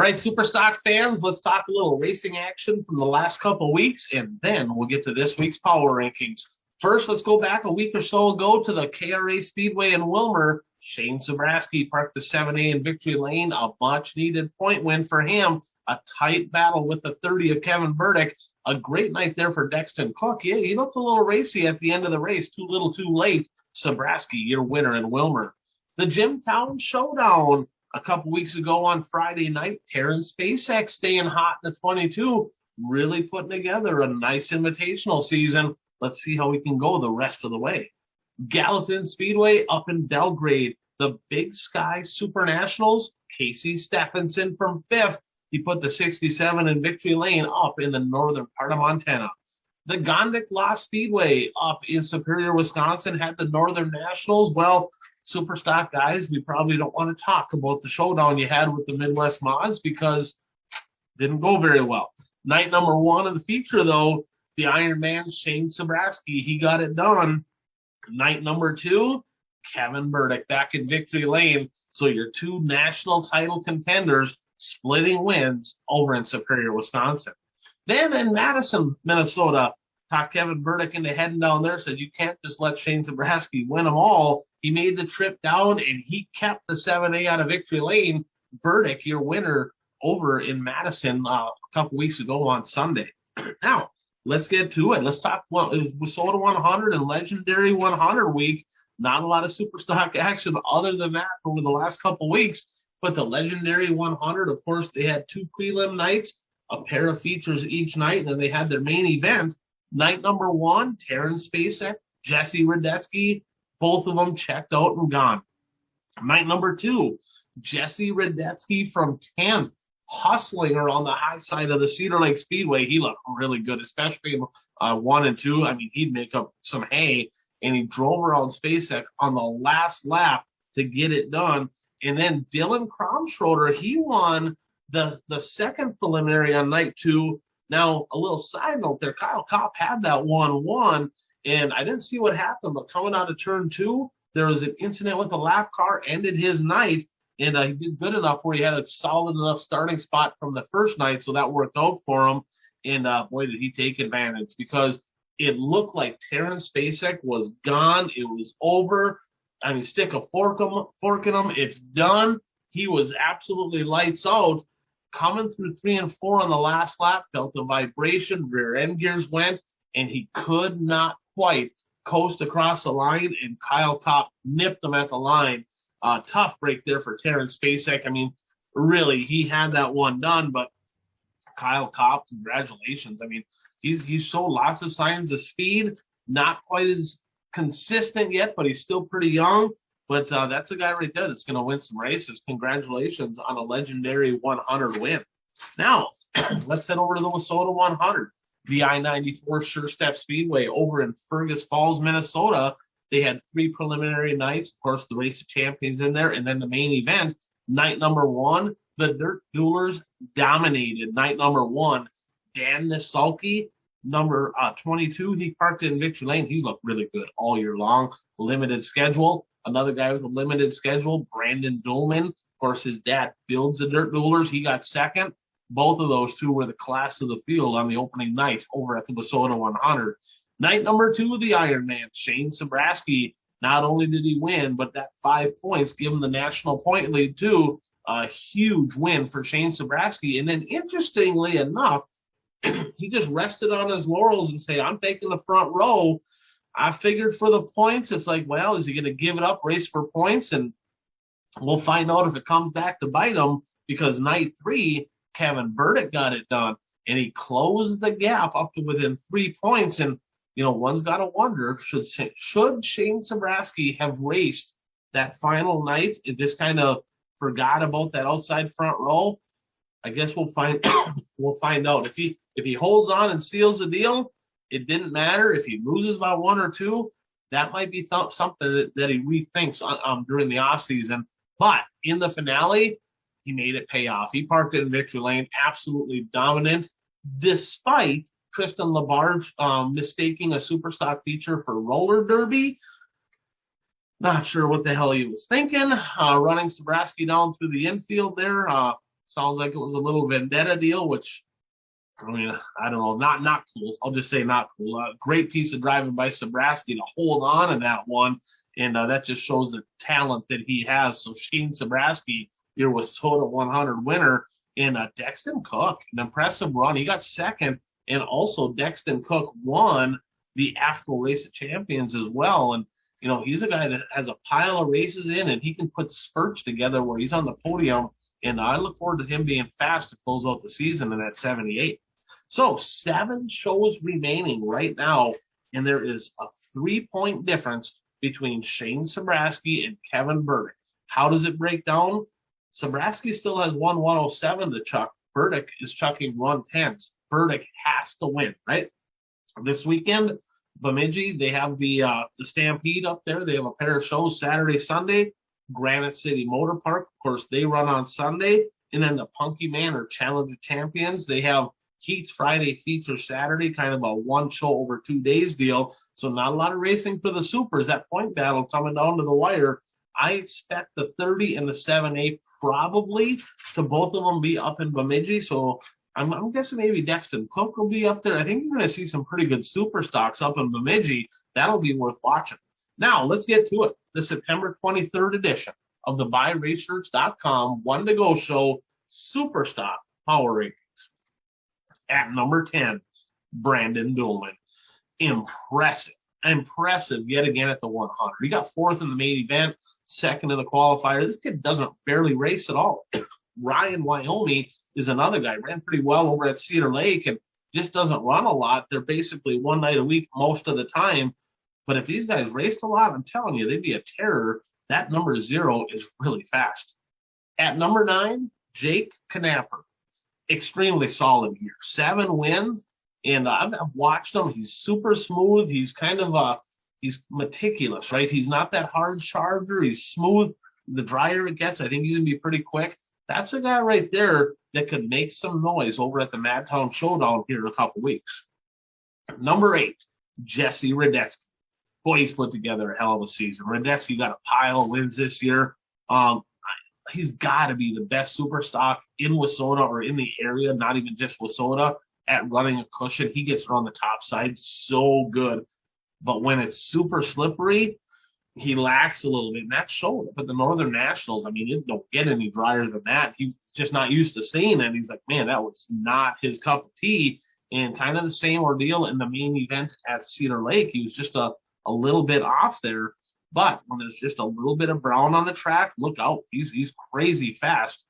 right, Superstock fans, let's talk a little racing action from the last couple weeks, and then we'll get to this week's power rankings. First, let's go back a week or so ago to the KRA Speedway in Wilmer. Shane Sabrasky parked the 7A in victory lane, a much-needed point win for him. A tight battle with the 30 of Kevin Burdick. A great night there for Dexton Cook. Yeah, he looked a little racy at the end of the race. Too little, too late. Sabrasky, your winner in Wilmer. The Jimtown Showdown a couple weeks ago on Friday night. Terrence Spacek staying hot in the 22. Really putting together a nice invitational season. Let's see how we can go the rest of the way. Gallatin Speedway up in Belgrade. The Big Sky Super Nationals. Casey Stephenson from 5th. He put the 67 in victory lane up in the northern part of Montana. The Gondik Law Speedway up in Superior, Wisconsin had the Northern Nationals. Well, Superstock guys, we probably don't want to talk about the showdown you had with the Midwest Mods because it didn't go very well. Night number 1 of the feature, though, the Iron Man Shane Sabrasky, he got it done. Night number 2, Kevin Burdick back in victory lane. So your 2 national title contenders splitting wins over in Superior, Wisconsin. Then in Madison, Minnesota, talked Kevin Burdick into heading down there, said you can't just let Shane Sabrasky win them all. He made the trip down, and he kept the 7A out of victory lane. Burdick, your winner over in Madison a couple weeks ago on Sunday. Now, let's get to it. Let's talk Minnesota 100 and Legendary 100 week. Not a lot of Superstock action other than that over the last couple weeks. But the Legendary 100, of course, they had 2 prelim nights, a pair of features each night, and then they had their main event. Night number 1, Terrence Spacek, Jesse Radetsky, both of them checked out and gone. Night number 2, Jesse Radetsky from 10th, hustling around the high side of the Cedar Lake Speedway. He looked really good, especially in 1 and 2. I mean, he'd make up some hay, and he drove around Spacek on the last lap to get it done. And then Dylan Kromschroeder, he won the second preliminary on night 2. Now, a little side note there, Kyle Kopp had that 1-1, and I didn't see what happened, but coming out of turn 2, there was an incident with the lap car, ended his night, and he did good enough where he had a solid enough starting spot from the first night, so that worked out for him. And boy, did he take advantage, because it looked like Terrence Spacek was gone. It was over. I mean, stick a fork in him. It's done. He was absolutely lights out. Coming through 3 and 4 on the last lap, felt a vibration, rear end gears went, and he could not quite coast across the line, and Kyle Kopp nipped him at the line. Tough break there for Terrence Spacek. I mean, really, he had that one done, but Kyle Kopp, congratulations. I mean, he's showed lots of signs of speed, not quite as consistent yet, but he's still pretty young. But that's a guy right there that's going to win some races. Congratulations on a Legendary 100 win. Now, let's head over to the Minnesota 100. The I-94 Sure Step Speedway over in Fergus Falls, Minnesota. They had 3 preliminary nights. Of course, the Race of Champions in there. And then the main event, night number 1, the Dirt Duelers dominated. Night number 1, Dan Nisulke, number 22, he parked in victory lane. He looked really good all year long. Limited schedule. Another guy with a limited schedule, Brandon Doleman. Of course, his dad builds the Dirt Duelers. He got second. Both of those 2 were the class of the field on the opening night over at the Minnesota 100. Night number 2, the Ironman, Shane Sabrasky. Not only did he win, but that 5 points give him the national point lead too. A huge win for Shane Sabrasky. And then interestingly enough, he just rested on his laurels and say, I'm taking the front row. I figured for the points, it's like, well, is he going to give it up, race for points? And we'll find out if it comes back to bite him, because night 3, Kevin Burdick got it done, and he closed the gap up to within 3 points. And, you know, one's got to wonder, should Shane Sabrasky have raced that final night and just kind of forgot about that outside front row? I guess we'll find out. If he holds on and seals the deal, it didn't matter. If he loses by 1 or 2, that might be something that he rethinks during the offseason. But in the finale, he made it pay off. He parked it in victory lane, absolutely dominant, despite Tristan LaBarge mistaking a Superstock feature for roller derby. Not sure what the hell he was thinking. Running Sabrasky down through the infield there. Sounds like it was a little vendetta deal, which, I mean, I don't know, not cool. I'll just say not cool. Great piece of driving by Sabrasky to hold on in that one, and that just shows the talent that he has. So Shane Sabrasky, your WISSOTA 100 winner, and Dexton Cook, an impressive run. He got second, and also Dexton Cook won the AFCO Race of Champions as well. And you know, he's a guy that has a pile of races in, and he can put spurts together where he's on the podium. And I look forward to him being fast to close out the season in that 78. So 7 shows remaining right now, and there is a 3-point difference between Shane Sabrasky and Kevin Burdick. How does it break down? Sabrasky still has 107 to chuck. Burdick is chucking 110s. Burdick has to win, right? This weekend, Bemidji, they have the Stampede up there. They have a pair of shows Saturday, Sunday. Granite City Motor Park, of course, they run on Sunday. And then the Punky Man or Challenge of Champions, they have heats Friday, feature Saturday, kind of a one show over 2 days deal. So not a lot of racing for the supers. That point battle coming down to the wire. I expect the 30 and the 7A probably to both of them be up in Bemidji. So I'm guessing maybe Dexton Cook will be up there. I think you're going to see some pretty good super stocks up in Bemidji. That'll be worth watching. Now, let's get to it. The September 23rd edition of the BuyRaceShirts.com One to Go Show Super Stock Power Rankings. At number 10, Brandon Doleman. Impressive yet again at the 100. He got 4th in the main event, 2nd in the qualifier. This kid doesn't barely race at all. Ryan Wyoming is another guy. Ran pretty well over at Cedar Lake and just doesn't run a lot. They're basically one night a week most of the time. But if these guys raced a lot, I'm telling you, they'd be a terror. That number 0 is really fast. At number 9, Jake Knapper. Extremely solid here. 7 wins, and I've watched him. He's super smooth. He's kind of he's meticulous, right? He's not that hard charger. He's smooth. The drier it gets, I think he's going to be pretty quick. That's a guy right there that could make some noise over at the Madtown Showdown here in a couple weeks. Number 8, Jesse Radetzky. Boy, he's put together a hell of a season. Radetzky got a pile of wins this year. He's got to be the best super stock in WISSOTA or in the area, not even just WISSOTA, at running a cushion. He gets on the top side so good. But when it's super slippery, he lacks a little bit. And that showed up at the Northern Nationals. I mean, it don't get any drier than that. He's just not used to seeing it. He's like, man, that was not his cup of tea. And kind of the same ordeal in the main event at Cedar Lake. He was just a little bit off there. But when there's just a little bit of brown on the track, look out. He's crazy fast.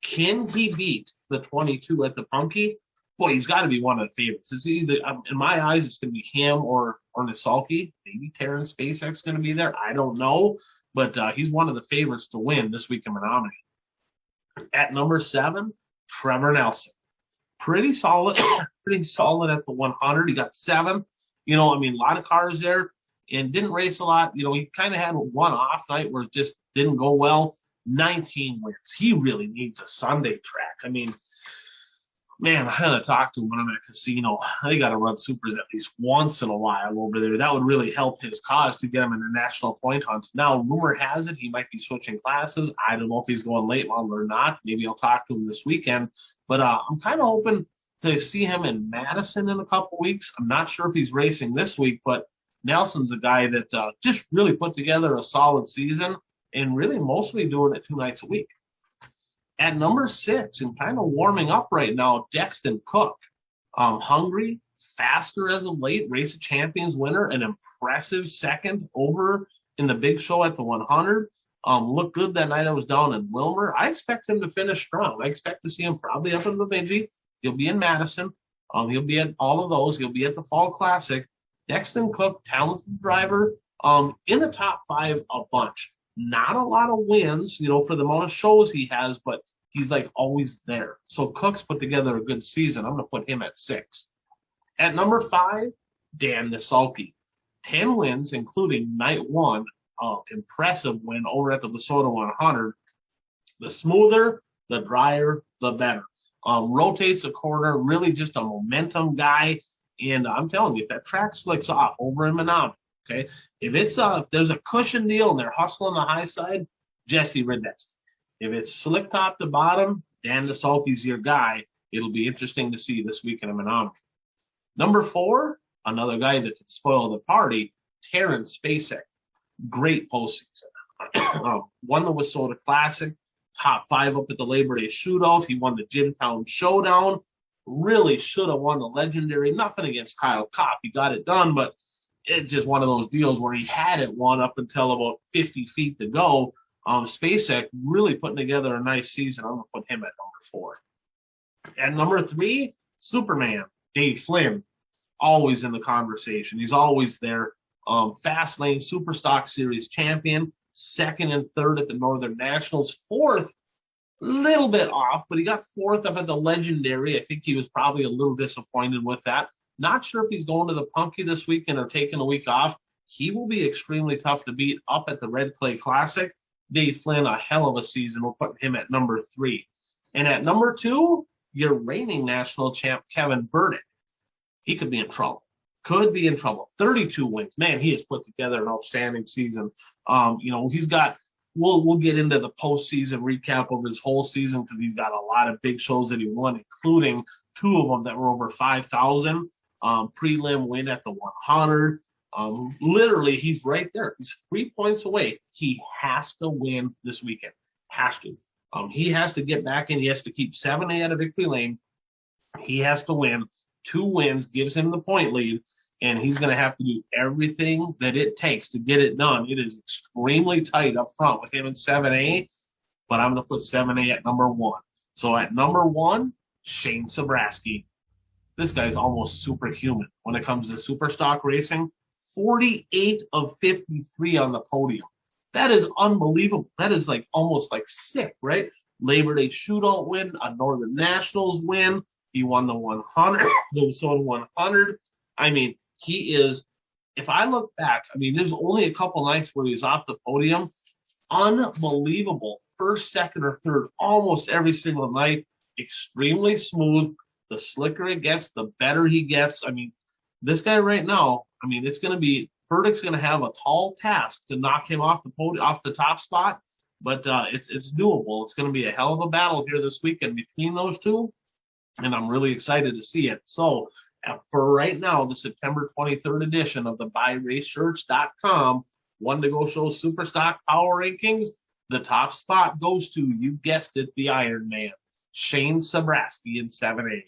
Can he beat the 22 at the Punky? Boy, he's got to be one of the favorites. It's either, in my eyes, it's going to be him or Nasalki. Maybe Terran SpaceX going to be there. I don't know. But he's one of the favorites to win this week in Menominee. At number 7, Trevor Nelson. Pretty solid at the 100. He got 7th. You know, I mean, a lot of cars there. And didn't race a lot. You know, he kind of had one off night where it just didn't go well. 19 wins. He really needs a Sunday track. I mean, man, I had to talk to him when I'm at a casino. They got to run supers at least once in a while over there. That would really help his cause to get him in the national point hunt. Now, rumor has it he might be switching classes. I don't know if he's going late model or not. Maybe I'll talk to him this weekend. But I'm kind of hoping to see him in Madison in a couple weeks. I'm not sure if he's racing this week, but Nelson's a guy that just really put together a solid season and really mostly doing it 2 nights a week. At number 6 and kind of warming up right now, Dexton Cook. Hungry, faster as of late, Race of Champions winner, an impressive 2nd over in the big show at the 100. Looked good that night I was down in Wilmer. I expect him to finish strong. I expect to see him probably up in Bemidji. He'll be in Madison. He'll be at all of those. He'll be at the Fall Classic. Dexton Cook, talented driver, in the top 5 a bunch. Not a lot of wins, you know, for the amount of shows he has, but he's like always there. So Cook's put together a good season. I'm going to put him at 6. At number 5, Dan Nasalki. 10 wins, including night 1. Impressive win over at the WISSOTA 100. The smoother, the drier, the better. Rotates a corner, really just a momentum guy. And I'm telling you, if that track slicks off over in Menominee, okay, if there's a cushion deal and they're hustling the high side, Jesse Radetzky. If it's slick top to bottom, Dan DeSalke's your guy. It'll be interesting to see this weekend in Menominee. Number 4, another guy that could spoil the party, Terrence Spacek. Great postseason. Won the Wissota Classic, top 5 up at the Labor Day Shootout. He won the Jimtown Showdown. Really should have won the Legendary. Nothing against Kyle Kopp. He got it done, but it's just one of those deals where he had it won up until about 50 feet to go. Spacek really putting together a nice season. I'm going to put him at number 4. At number 3, Superman, Dave Flynn. Always in the conversation. He's always there. Fast Lane Superstock Series champion, 2nd and 3rd at the Northern Nationals, 4th, little bit off, but he got 4th up at the Legendary. I think he was probably a little disappointed with that. Not sure if he's going to the Punky this weekend or taking a week off. He will be extremely tough to beat up at the Red Clay Classic. Dave Flynn, a hell of a season. We're putting him at number 3. And at number 2, your reigning national champ, Kevin Burdick. He could be in trouble. 32 wins. Man, he has put together an outstanding season. He's got, we'll get into the postseason recap of his whole season because he's got a lot of big shows that he won, including 2 of them that were over 5,000. Prelim win at the 100. Literally, he's right there. He's 3 points away. He has to win this weekend. Has to. He has to get back in. He has to keep 7A out of victory lane. He has to win. 2 wins gives him the point lead, and he's going to have to do everything that it takes to get it done. It is extremely tight up front with him in 7A, but I'm going to put 7A at number 1. So at number 1, Shane Sabrasky. This guy's almost superhuman when it comes to Superstock racing. 48 of 53 on the podium. That is unbelievable. That is almost sick, right? Labor Day Shootout win, a Northern Nationals win. He won the 100, the Wissota 100. I mean, he is, if I look back, there's only a couple nights where he's off the podium. Unbelievable. 1st, 2nd, or 3rd, almost every single night. Extremely smooth. The slicker it gets, the better he gets. This guy right now, it's going to be, Burdick's going to have a tall task to knock him off the podium, off the top spot, but it's doable. It's going to be a hell of a battle here this weekend between those two, and I'm really excited to see it. So for right now, the September 23rd edition of the BuyRaceShirts.com One to Go Show Superstock Power Rankings, the top spot goes to, you guessed it, the Iron Man, Shane Sabrasky in 7A.